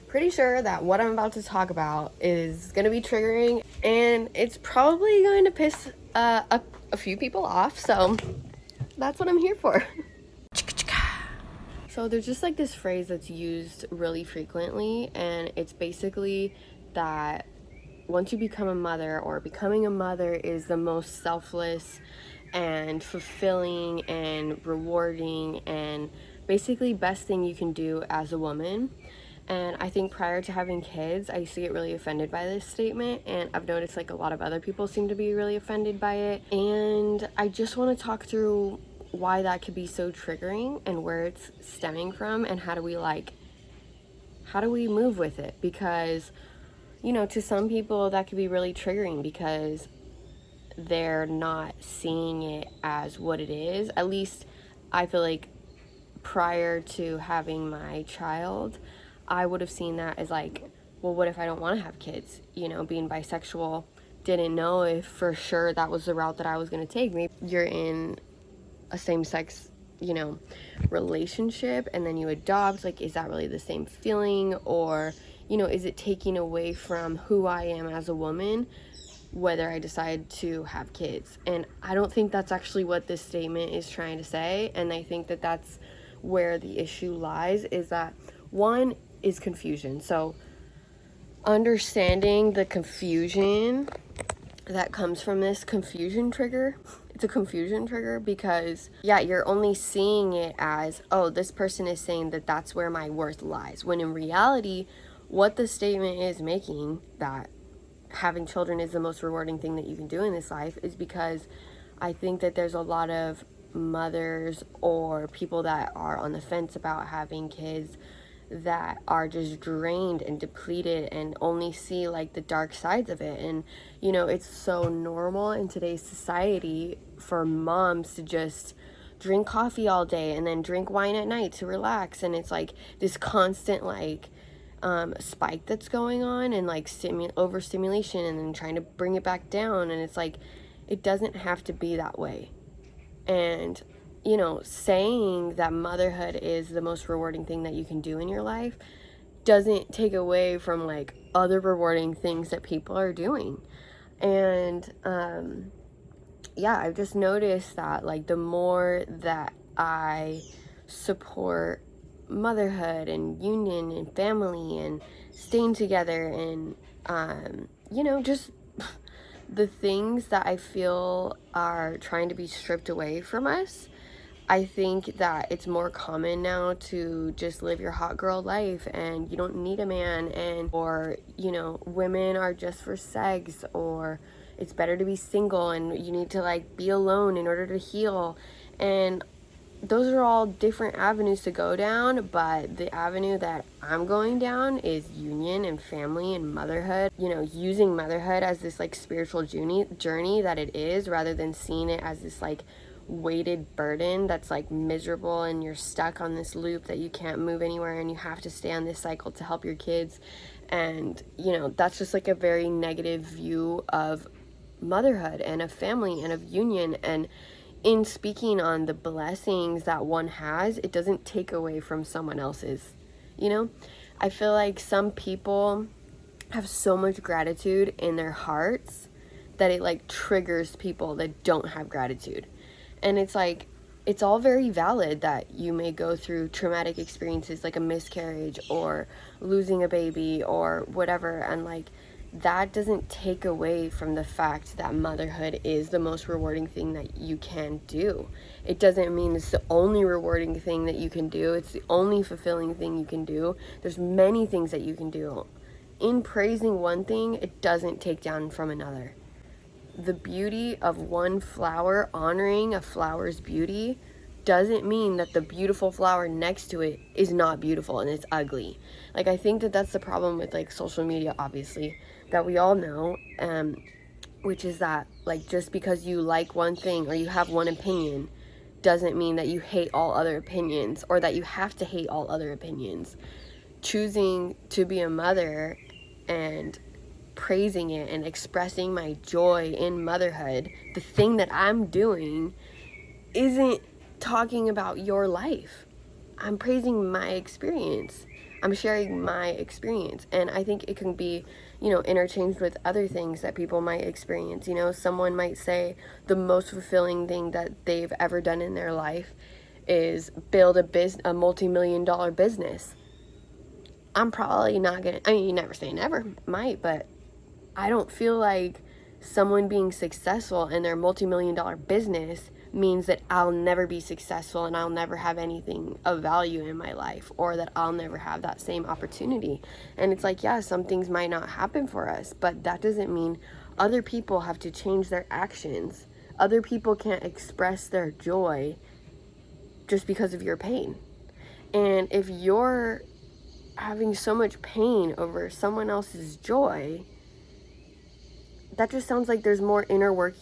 pretty sure that what I'm about to talk about is going to be triggering, and it's probably going to piss a few people off, so that's what I'm here for. So there's just like this phrase that's used really frequently, and it's basically that once you become a mother, or becoming a mother is the most selfless and fulfilling and rewarding and basically best thing you can do as a woman. And I think prior to having kids, I used to get really offended by this statement, and I've noticed like a lot of other people seem to be really offended by it. And I just want to talk through why that could be so triggering and where it's stemming from, and how do we move with it, because to some people that could be really triggering because they're not seeing it as what it is. At least I feel like prior to having my child, I would have seen that as like, well, what if I don't want to have kids? Being bisexual, didn't know if for sure that was the route that I was going to take. Maybe you're in a same-sex relationship and then you adopt, like, is that really the same feeling? Or is it taking away from who I am as a woman whether I decide to have kids? And I don't think that's actually what this statement is trying to say. And I think that that's where the issue lies, is that one is confusion. So understanding the confusion that comes from this confusion trigger. It's a confusion trigger because, you're only seeing it as, oh, this person is saying that that's where my worth lies. When in reality, what the statement is making, that having children is the most rewarding thing that you can do in this life, is because I think that there's a lot of mothers or people that are on the fence about having kids that are just drained and depleted and only see like the dark sides of it. And it's so normal in today's society for moms to just drink coffee all day and then drink wine at night to relax, and it's like this constant like spike that's going on, and like overstimulation, and then trying to bring it back down. And it's like, it doesn't have to be that way. And saying that motherhood is the most rewarding thing that you can do in your life doesn't take away from like other rewarding things that people are doing. And I've just noticed that like the more that I support motherhood and union and family and staying together and just the things that I feel are trying to be stripped away from us, I think that it's more common now to just live your hot girl life, and you don't need a man, or women are just for sex, or it's better to be single and you need to like be alone in order to heal. And those are all different avenues to go down, but the avenue that I'm going down is union and family and motherhood. Using motherhood as this like spiritual journey that it is, rather than seeing it as this like weighted burden that's like miserable, and you're stuck on this loop that you can't move anywhere, and you have to stay on this cycle to help your kids. And that's just like a very negative view of motherhood and of family and of union. And in speaking on the blessings that one has, it doesn't take away from someone else's. I feel like some people have so much gratitude in their hearts that it like triggers people that don't have gratitude. And it's like, it's all very valid that you may go through traumatic experiences like a miscarriage or losing a baby or whatever, and like that doesn't take away from the fact that motherhood is the most rewarding thing that you can do. It doesn't mean it's the only rewarding thing that you can do. It's the only fulfilling thing you can do. There's many things that you can do. In praising one thing, it doesn't take down from another. The beauty of one flower, honoring a flower's beauty, doesn't mean that the beautiful flower next to it is not beautiful and it's ugly. Like, I think that that's the problem with like social media, obviously, that we all know, which is that like just because you like one thing or you have one opinion doesn't mean that you hate all other opinions, or that you have to hate all other opinions. Choosing to be a mother and praising it and expressing my joy in motherhood, the thing that I'm doing, isn't talking about your life. I'm praising my experience. I'm sharing my experience, and I think it can be, you know, interchanged with other things that people might experience. You know, someone might say the most fulfilling thing that they've ever done in their life is build a multi-million-dollar business. I'm probably not gonna, I mean, you never say never, might, but I don't feel like someone being successful in their multi-million-dollar business means that I'll never be successful and I'll never have anything of value in my life, or that I'll never have that same opportunity. And it's like, yeah, some things might not happen for us, but that doesn't mean other people have to change their actions. Other people can't express their joy just because of your pain. And if you're having so much pain over someone else's joy, that just sounds like there's more inner work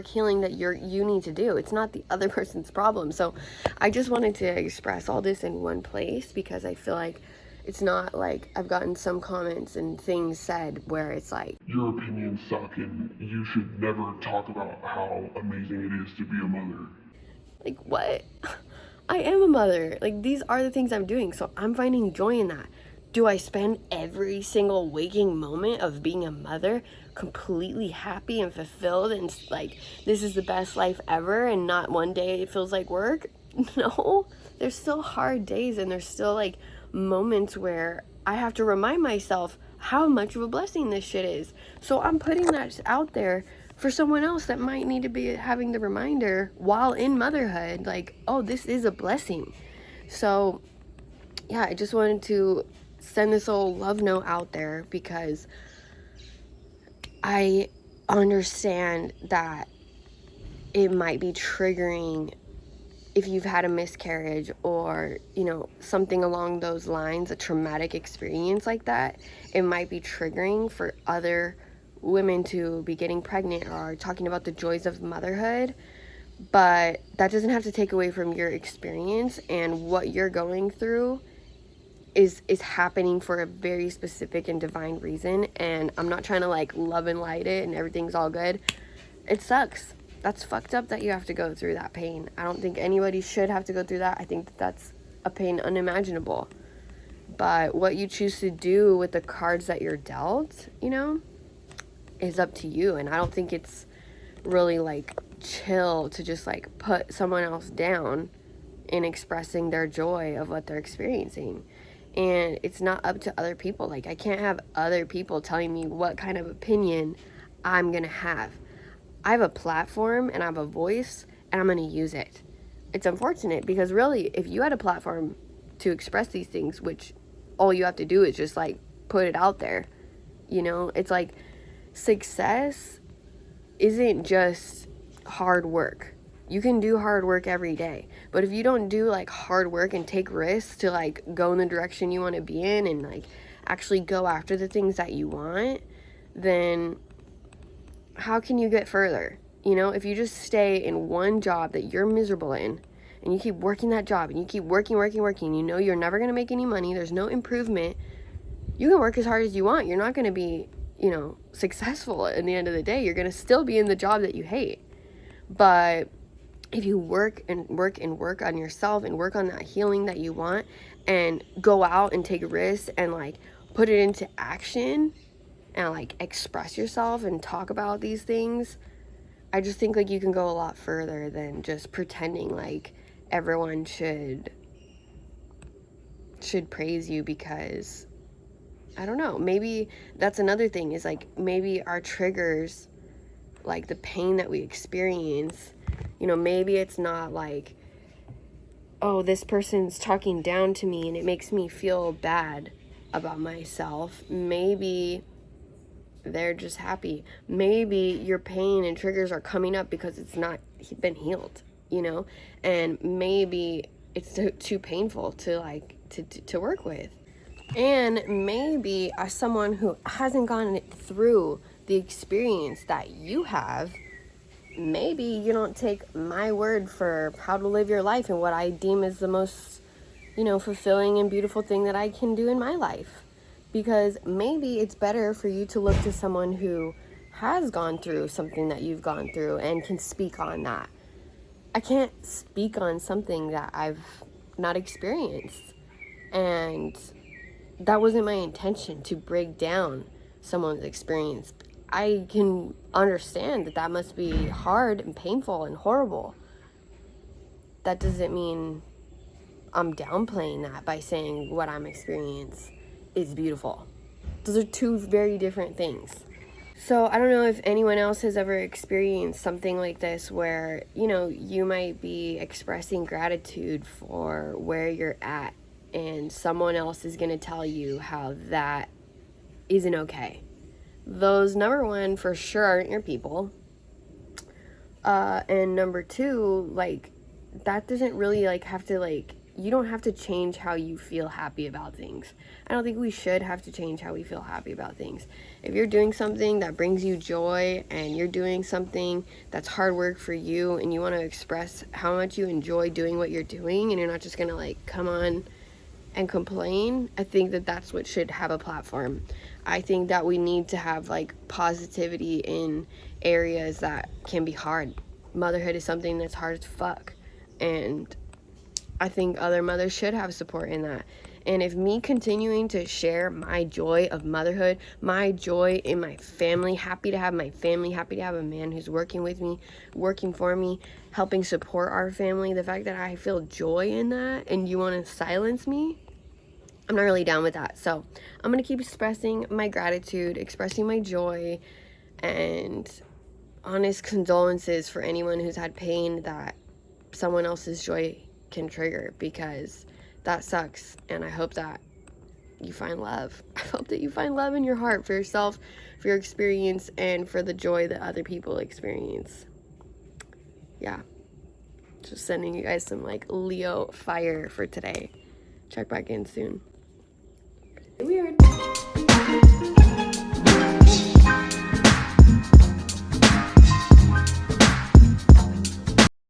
healing that you need to do. It's not the other person's problem. So I just wanted to express all this in one place, because I feel like it's not like I've gotten some comments and things said where it's like, your opinions suck and you should never talk about how amazing it is to be a mother. like, what? I am a mother. Like, these are the things I'm doing, so I'm finding joy in that. Do I spend every single waking moment of being a mother completely happy and fulfilled and like, this is the best life ever, and not one day it feels like work? No. There's still hard days, and there's still like moments where I have to remind myself how much of a blessing this shit is. So I'm putting that out there for someone else that might need to be having the reminder while in motherhood, like, oh, this is a blessing. So yeah, I just wanted to send this little love note out there, because I understand that it might be triggering if you've had a miscarriage, or, you know, something along those lines, a traumatic experience like that. It might be triggering for other women to be getting pregnant or talking about the joys of motherhood, but that doesn't have to take away from your experience. And what you're going through is happening for a very specific and divine reason. And I'm not trying to like love and light it and everything's all good. It sucks. That's fucked up that you have to go through that pain. I don't think anybody should have to go through that. I think that that's a pain unimaginable. But what you choose to do with the cards that you're dealt, you know, is up to you. And I don't think it's really like chill to just like put someone else down in expressing their joy of what they're experiencing. And it's not up to other people. Like, I can't have other people telling me what kind of opinion I'm gonna have. I have a platform and I have a voice, and I'm gonna use it. It's unfortunate, because really, if you had a platform to express these things, which all you have to do is just like put it out there, you know, it's like success isn't just hard work. You can do hard work every day, but if you don't do like hard work and take risks to like go in the direction you want to be in, and like actually go after the things that you want, then how can you get further? You know, if you just stay in one job that you're miserable in, and you keep working that job, and you keep working, you know you're never going to make any money, there's no improvement, you can work as hard as you want, you're not going to be, you know, successful at the end of the day. You're going to still be in the job that you hate. But if you work and work and work on yourself, and work on that healing that you want, and go out and take risks and like put it into action, and like express yourself and talk about these things, I just think like you can go a lot further than just pretending like everyone should praise you. Because I don't know, maybe that's another thing, is like maybe our triggers, like the pain that we experience, you know, maybe it's not like, oh, this person's talking down to me and it makes me feel bad about myself. Maybe they're just happy. Maybe your pain and triggers are coming up because it's not been healed, you know, and maybe it's too painful to like to work with. And maybe as someone who hasn't gone through the experience that you have, maybe you don't take my word for how to live your life and what I deem as the most, you know, fulfilling and beautiful thing that I can do in my life. Because maybe it's better for you to look to someone who has gone through something that you've gone through and can speak on that. I can't speak on something that I've not experienced. And that wasn't my intention to break down someone's experience. I can understand that that must be hard and painful and horrible. That doesn't mean I'm downplaying that by saying what I'm experiencing is beautiful. Those are two very different things. So I don't know if anyone else has ever experienced something like this where, you know, you might be expressing gratitude for where you're at and someone else is going to tell you how that isn't okay. Those, number one, for sure aren't your people. And number two, like, that doesn't really, like, have to, like, you don't have to change how you feel happy about things. I don't think we should have to change how we feel happy about things. If you're doing something that brings you joy and you're doing something that's hard work for you and you want to express how much you enjoy doing what you're doing and you're not just going to, like, come on and complain, I think that that's what should have a platform. I think that we need to have, like, positivity in areas that can be hard. Motherhood is something that's hard as fuck, and I think other mothers should have support in that. And if me continuing to share my joy of motherhood, my joy in my family, happy to have my family, happy to have a man who's working with me, working for me, helping support our family, the fact that I feel joy in that and you want to silence me, I'm not really down with that. So I'm going to keep expressing my gratitude, expressing my joy, and honest condolences for anyone who's had pain that someone else's joy can trigger, because that sucks. And I hope that you find love. I hope that you find love in your heart for yourself, for your experience, and for the joy that other people experience. Yeah. Just sending you guys some, like, Leo fire for today. Check back in soon. We are